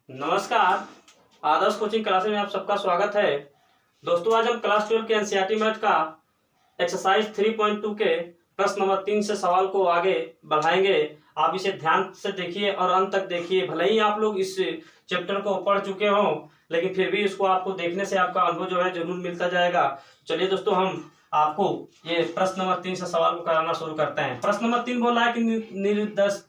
नमस्कार। आदर्श coaching classes में आप सबका स्वागत है। दोस्तों, आज हम क्लास 12 के एनसीईआरटी मैथ का एक्सरसाइज 3.2 के प्रश्न नंबर 3 से सवाल को आगे बढ़ाएंगे। आप इसे ध्यान से देखिए और अंत तक देखिए। भले ही आप लोग इस चैप्टर को पढ़ चुके हों, लेकिन फिर भी इसको आपको देखने से आपका अनुभव जो है जरूर मिलता जाएगा। चलिए दोस्तों, हम आपको ये प्रश्न नंबर 3 से सवाल को कराना शुरू करते हैं। प्रश्न नंबर 3 बोल रहा है कि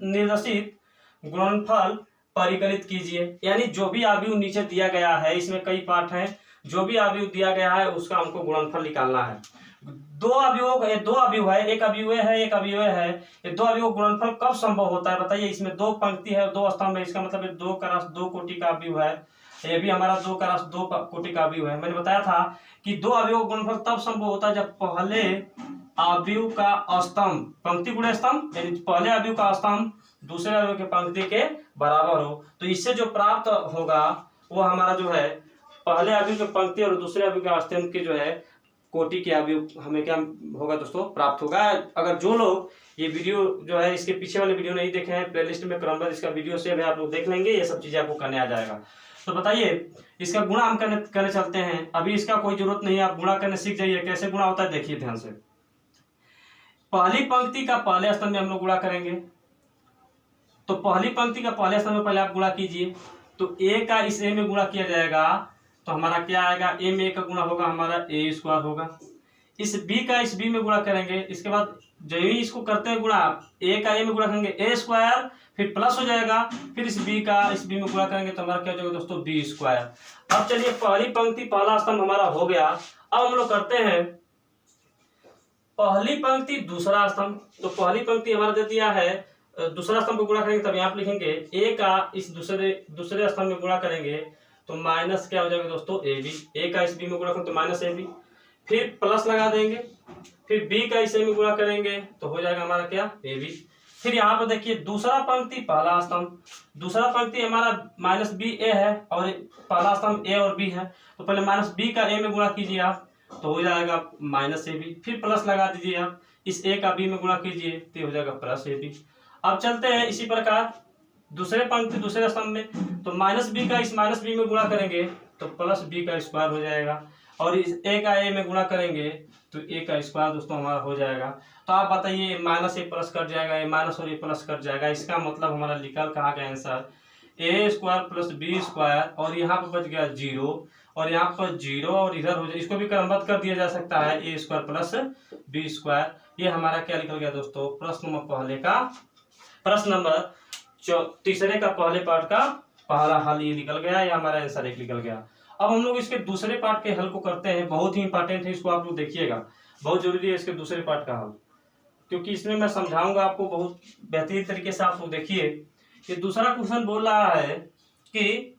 निर्देशित गुणनफल परिकलित कीजिए। यानी जो भी अवयव नीचे दिया गया है, इसमें कई पार्ट हैं, जो भी अवयव दिया गया है उसका हमको गुणनफल निकालना है। दो अवयव है, एक अवयव है, एक अवयव है। ये दो अवयव गुणनफल कब संभव होता है बताइए। इसमें दो पंक्ति है, दो स्तंभ है, इसका मतलब है दो का राशि दो कोटि का अवयव है। ये भी हमारा दो का राशि दो कोटि का अवयव है। मैंने बताया था कि दो अवयव गुणनफल तब संभव होता है जब पहले अवयव का स्तंभ पंक्ति गुणे स्तंभ, यानी पहले अवयव का स्तंभ दूसरे अवयव के पंक्ति के बराबर हो। तो इससे जो प्राप्त होगा वो हमारा जो है पहले अवयव के पंक्ति और दूसरे अवयव के स्तंभ के जो है कोटि के अवयव हमें क्या होगा दोस्तों, प्राप्त होगा। अगर जो लोग ये वीडियो जो है इसके पीछे वाले वीडियो नहीं देखे हैं, प्लेलिस्ट में क्रमबद्ध इसका वीडियो सेव है, आप लोग देख लेंगे। ये सब चीजें आपको करने आ जाएगा। तो बताइए, इसका गुणा हम करने चलते हैं। अभी इसका कोई जरूरत नहीं है, आप गुणा करने सीख जाइए। कैसे गुणा होता है देखिए ध्यान से। पहली पंक्ति का पहले स्तंभ में हम लोग गुणा करेंगे। तो पहली पंक्ति का पहले स्तंभ में पहले आप गुणा कीजिए। तो ए का इस ए में गुणा किया जाएगा तो हमारा क्या आएगा, ए में ए का गुणा होगा हमारा ए स्क्वायर होगा। इस बी का इस बी में गुणा करेंगे। इसके बाद जो ही इसको करते हैं गुणा, ए का ए में गुणा करेंगे ए स्क्वायर, फिर प्लस हो जाएगा, फिर इस बी का इस बी में गुणा करेंगे तो हमारा क्या हो जाएगा दोस्तों, बी स्क्वायर। अब चलिए, पहली पंक्ति पहला स्तंभ हमारा हो गया। अब हम लोग करते हैं पहली पंक्ति दूसरा स्तंभ। तो पहली पंक्ति हमारा दे दिया है, दूसरा स्तंभ को गुणा करेंगे तब यहाँ पे लिखेंगे ए का इस दूसरे स्तंभ में गुणा करेंगे तो माइनस क्या हो जाएगा दोस्तों, ए बी। ए का इस बी में गुणा करेंगे तो माइनस ए बी, फिर प्लस लगा देंगे, फिर बी का इस ए में गुणा करेंगे तो हो जाएगा हमारा क्या, ए बी। फिर यहाँ पर देखिए दूसरा पंक्ति पहला स्तंभ, दूसरा पंक्ति हमारा माइनस बी ए है और पहला स्तंभ ए और बी है। तो पहले माइनस बी का ए में गुणा कीजिए आप तो हो जाएगा माइनस ए बी, फिर प्लस लगा दीजिए आप, इस ए का बी में गुणा कीजिए तो हो जाएगा प्लस ए बी। अब चलते हैं इसी प्रकार दूसरे पंक्ति दूसरे स्तंभ में। तो माइनस बी का इस माइनस बी में गुणा करेंगे तो प्लस बी का स्क्वायर हो जाएगा, और इस ए का ए में गुणा करेंगे तो ए का स्क्वायर दोस्तों हमारा हो जाएगा। तो आप बताइए, माइनस ए प्लस कट जाएगा, ए माइनस और ए प्लस कट जाएगा। इसका मतलब हमारा निकल कहाँ का आंसर, ए स्क्वायर प्लस बी स्क्वायर, और यहाँ पर बच गया जीरो, और यहाँ पर जीरो और इधर हो जाए, इसको भी क्रमबद्ध कर दिया जा सकता है, ए स्क्वायर प्लस बी स्क्वायर। ये हमारा क्या निकल गया दोस्तों, प्रश्न नंबर पहले का, प्रश्न नंबर तीसरे का पहले पार्ट का पहला हल ये निकल गया, या हमारा आंसर एक निकल गया। अब हम लोग इसके दूसरे पार्ट के हल को करते हैं। बहुत ही इंपॉर्टेंट है, इसको आप लोग देखिएगा, बहुत जरूरी है इसके दूसरे पार्ट का हल, क्योंकि इसमें मैं समझाऊंगा आपको बहुत बेहतरीन तरीके से। आप लोग देखिए, ये दूसरा क्वेश्चन बोल रहा है कि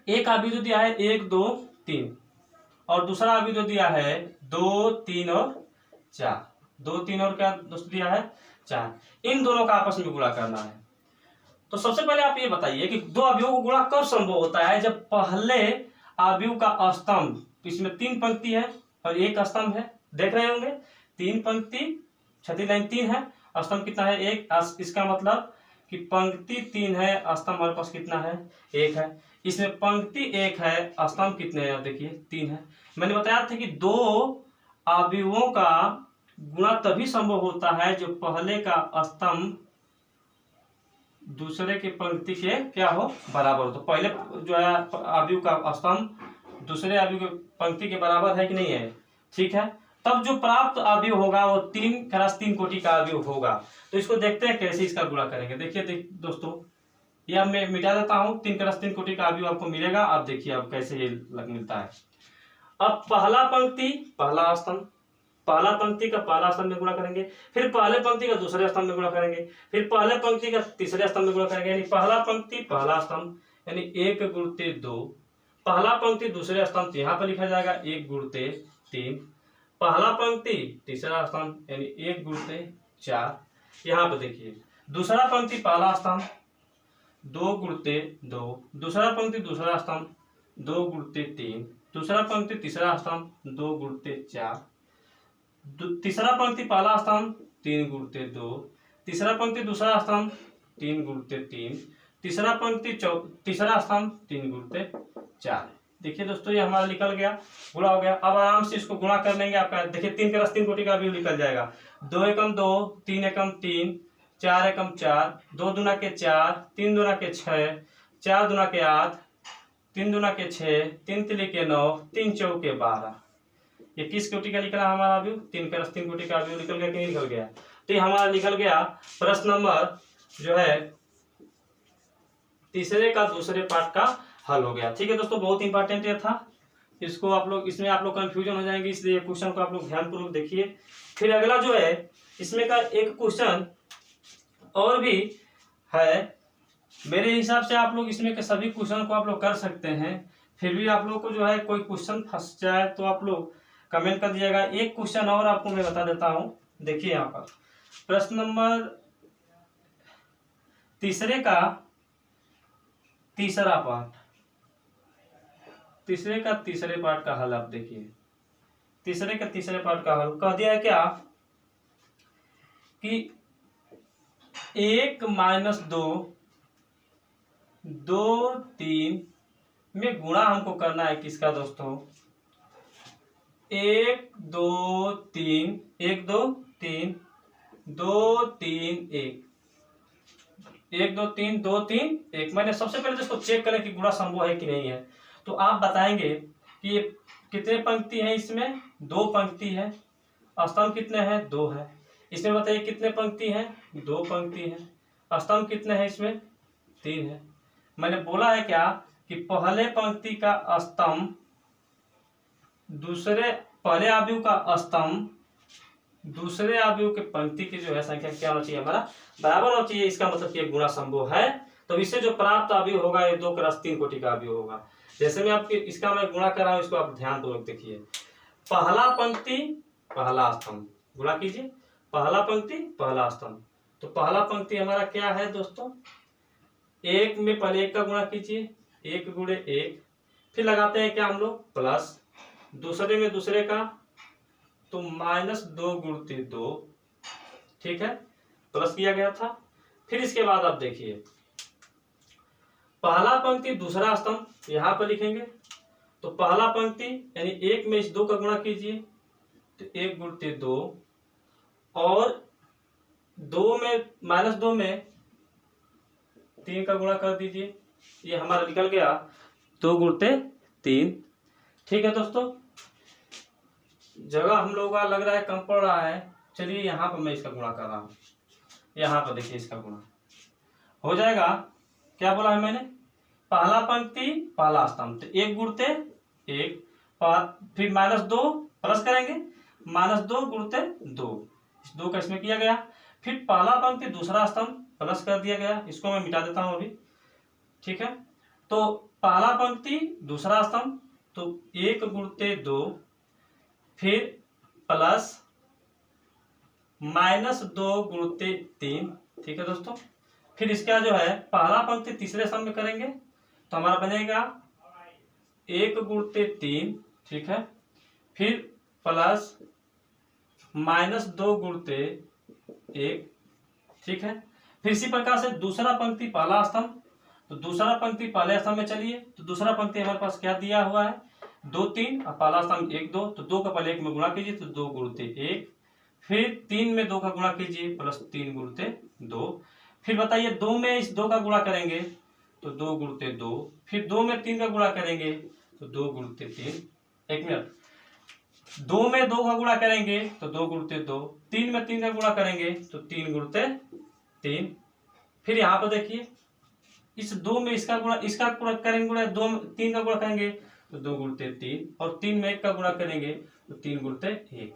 एक अवयव दिया है 1 2 3, और दूसरा अवयव दिया है 2 3 और 4। 2 3 और क्या दोस्तों दिया है, 4। इन दोनों का आपस में गुणा करना है। तो सबसे पहले आप ये बताइए कि दो अवयवों को गुणा कब संभव होता है, जब पहले अवयव का स्तंभ, इसमें 3 पंक्ति है और एक स्तंभ है, देख रहे होंगे 3 पंक्ति, छठी लाइन 3 है, स्तंभ कितना है 1। इसका मतलब कि पंक्ति 3 है, स्तंभ हमारे पास कितना है 1 है। इसमें पंक्ति 1 है, स्तंभ कितने हैं आप देखिए 3 है। मैंने बताया था कि दो अवयवों का गुणा तभी संभव होता है जो पहले का स्तंभ दूसरे के पंक्ति के क्या हो, बराबर हो। तो पहले जो है अवयव का स्तंभ दूसरे अवयव के पंक्ति के बराबर है कि नहीं है, ठीक है, तब जो प्राप्त अवयव होगा वो 3 कोटि का अवयव होगा। तो इसको देखते हैं कैसे इसका गुणा करेंगे। देखिए दोस्तों, यह मैं मिटा देता हूँ, 3 कोटि का अवयव आपको मिलेगा। आप देखिए अब कैसे ये मिलता है। अब पहला पंक्ति पहला स्तंभ, पहला पंक्ति का पहला स्तंभ में गुणा करेंगे, फिर पहले पंक्ति का दूसरे स्तंभ में गुणा करेंगे, फिर पहले पंक्ति का तीसरे स्तंभ में गुणा करेंगे, यानी पहला पंक्ति पहला स्तंभ यानी 1 गुणते 2, पहला पंक्ति दूसरे स्तंभ यहाँ पर लिखा जाएगा 1 गुणते 3, पहला पंक्ति तीसरा स्तंभ यानी 1 गुणते 4। यहाँ पर देखिए दूसरा पंक्ति पहला स्तंभ 2 गुणते 2, दूसरा पंक्ति दूसरा स्तंभ 2 गुणते 3, दूसरा पंक्ति तीसरा स्तंभ 2 गुणते 4, तीसरा पंक्ति पहला स्तंभ 3 गुणते 2, तीसरा पंक्ति दूसरा स्तंभ 3 गुणते 3, तीसरा पंक्ति तीसरा स्तंभ 3 गुणते 4। देखिए दोस्तों ये हमारा निकल गया, गुणा हो गया। अब आराम से इसको गुणा कर लेंगे। आपका देखिए 3 के रस 3 कोटि का भी निकल जाएगा। 2 एकम 2, 3 एकम 3, 4 एकम 4, 2 दूना के 4, 3 दूना के 6, 4 दूना के 8, 3 दूना के 6, 3 तिली के 9, 3 चौके 12। ये किस कोटि का निकला हमारा अभी? 3 के रस 3 कोटि का अभी निकल गया कि नहीं निकल गया? तो ये हमारा निकल गया प्रश्न नंबर जो है तीसरे का दूसरे पार्ट का हल हो गया। ठीक है दोस्तों, बहुत इंपॉर्टेंट ये था। इसको आप लोग, इसमें आप लोग कंफ्यूजन हो जाएंगे, इसलिए क्वेश्चन को आप लोग ध्यानपूर्वक देखिए। फिर अगला जो है इसमें का एक क्वेश्चन और भी है। मेरे हिसाब से आप लोग इसमें के सभी क्वेश्चन को आप लोग कर सकते हैं। फिर भी आप लोग को जो है कोई क्वेश्चन फंस जाए तो आप लोग कमेंट कर दीजिएगा। एक क्वेश्चन और आपको मैं बता देता हूं। देखिए यहाँ पर प्रश्न नंबर तीसरे का तीसरा पार्ट, तीसरे का तीसरे पार्ट का हल आप देखिए। तीसरे का तीसरे पार्ट का हल कह दिया है क्या कि 1 - 2, 2 3 में गुणा हमको करना है किसका दोस्तों? 1 2 3, 1 2 3, 2 3 1, 1 2 3, 2 3 1। मैंने सबसे पहले इसको चेक करें कि गुणा संभव है कि नहीं है। तो आप बताएंगे कि ये कितने पंक्ति है? इसमें 2 पंक्ति है। स्तंभ कितने हैं? 2 है। इसमें बताइए कितने पंक्ति हैं? 2 पंक्ति है। स्तंभ कितने हैं इसमें? 3 है। मैंने बोला है क्या कि पहले पंक्ति का स्तंभ दूसरे, पहले आव्यूह का स्तंभ दूसरे आव्यूह के पंक्ति की जो है संख्या क्या होना चाहिए? हमारा बराबर होना चाहिए। इसका मतलब कि गुणा संभव है। तो इससे जो प्राप्त आव्यूह होगा ये 2 के रस 3 कोटि का आव्यूह होगा। जैसे मैं आपके इसका मैं गुणा कर रहा हूं, इसको आप ध्यानपूर्वक देखिए। पहला पंक्ति पहला स्तंभ, गुणा कीजिए। पहला पंक्ति पहला स्तंभ। तो पहला पंक्ति हमारा क्या है दोस्तों? 1 में पहले 1 का गुणा कीजिए, 1 गुणे 1। फिर लगाते हैं क्या हम लोग? प्लस। दूसरे में दूसरे का तो -2 गुणते 2। ठीक है, प्लस किया गया था। फिर इसके बाद आप देखिए पहला पंक्ति दूसरा स्तंभ यहां पर लिखेंगे। तो पहला पंक्ति यानी 1 में इस 2 का गुणा कीजिए तो 1 गुणते 2, और 2 में -2 में 3 का गुणा कर दीजिए। ये हमारा निकल गया 2 गुणते 3। ठीक है दोस्तों, जगह हम लोगों का लग रहा है कम पड़ रहा है। चलिए यहाँ पर मैं इसका गुणा कर रहा हूँ। यहाँ पर देखिए इसका गुणा हो जाएगा। क्या बोला है मैंने? पहला पंक्ति पहला स्तंभ, तो 1 गुणते 1, फिर -2 प्लस करेंगे, -2 गुणते 2, इस 2 का इसमें किया गया। फिर पहला पंक्ति दूसरा स्तंभ प्लस कर दिया गया। इसको मैं मिटा देता हूं अभी। ठीक है, तो पहला पंक्ति दूसरा स्तंभ तो 1 गुणते 2, फिर प्लस -2 गुणते 3। ठीक है दोस्तों, फिर इसका जो है पहला पंक्ति तीसरे स्तंभ में करेंगे तो हमारा बनेगा 1 गुणते 3। ठीक है, फिर प्लस -2 गुणते 1। ठीक है, फिर इसी प्रकार से दूसरा पंक्ति पहला स्तंभ, तो दूसरा पंक्ति पहले स्तंभ में चलिए। तो दूसरा पंक्ति हमारे पास क्या दिया हुआ है? 2 3, और पहला स्तंभ 1 2, तो 2 का पहले 1 में गुणा कीजिए तो 2 गुणते 1। फिर 3 में 2 का गुणा कीजिए प्लस 3 गुणते 2। फिर बताइए 2 में इस 2 का गुणा करेंगे तो 2 गुणते 2। फिर 2 में 3 का गुणा करेंगे तो 2 गुणते 3। 1 मिनट, 2 में 2 का गुणा करेंगे तो 2 गुणते 2। 3 में 3 का गुणा करेंगे तो 3 गुणते 3। फिर यहाँ पर देखिए इस 2 में इसका गुणा करेंगे, गुणा 2 में 3 का गुणा करेंगे तो 2 गुणते 3, और 3 में 1 का गुणा करेंगे तो 3 गुणते 1।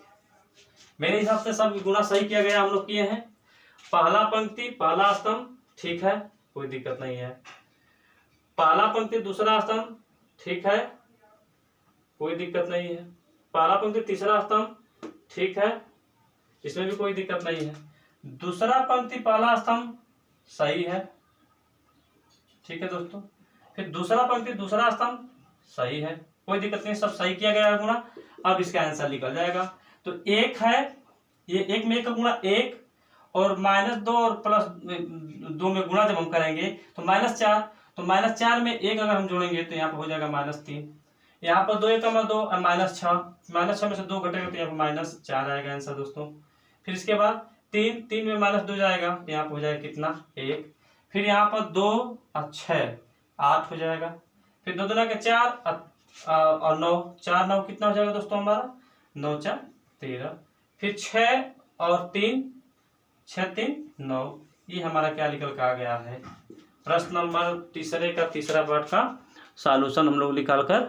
मेरे हिसाब से सब गुणा सही किया गया, हम लोग किए हैं। पहला पंक्ति पहला स्तंभ, ठीक है, कोई दिक्कत नहीं है। पहला पंक्ति दूसरा स्तंभ, ठीक है, कोई दिक्कत नहीं है। पहला पंक्ति तीसरा स्तंभ, ठीक है, इसमें भी कोई दिक्कत नहीं है। दूसरा पंक्ति पहला स्तंभ, सही है। ठीक है दोस्तों, फिर दूसरा पंक्ति दूसरा स्तंभ, सही है, कोई दिक्कत नहीं, सब सही किया गया है गुणा। अब इसका आंसर निकल जाएगा। तो 1 है, ये 1 में 1 का गुणा 1, और -2 और +2 में गुणा जब हम करेंगे तो -4, तो -4 में 1 अगर हम जोड़ेंगे तो यहाँ पर हो जाएगा -3। यहाँ पर 2 × 2 और -6 में से 2 घटेगा तो यहाँ पर -4 आएगा आंसर दोस्तों। फिर इसके बाद 3 में -2 जाएगा तो यहाँ पर हो जाएगा कितना 1। फिर यहाँ पर 2 और 6 8 हो जाएगा। फिर 2 दूना के 4 और 9 4 9 कितना हो जाएगा दोस्तों हमारा 9 4 13। फिर 6 और 3 6 3 9। ये हमारा क्या निकल के आ गया है प्रश्न नंबर तीसरे का तीसरा पार्ट का सॉल्यूशन हम लोग निकाल कर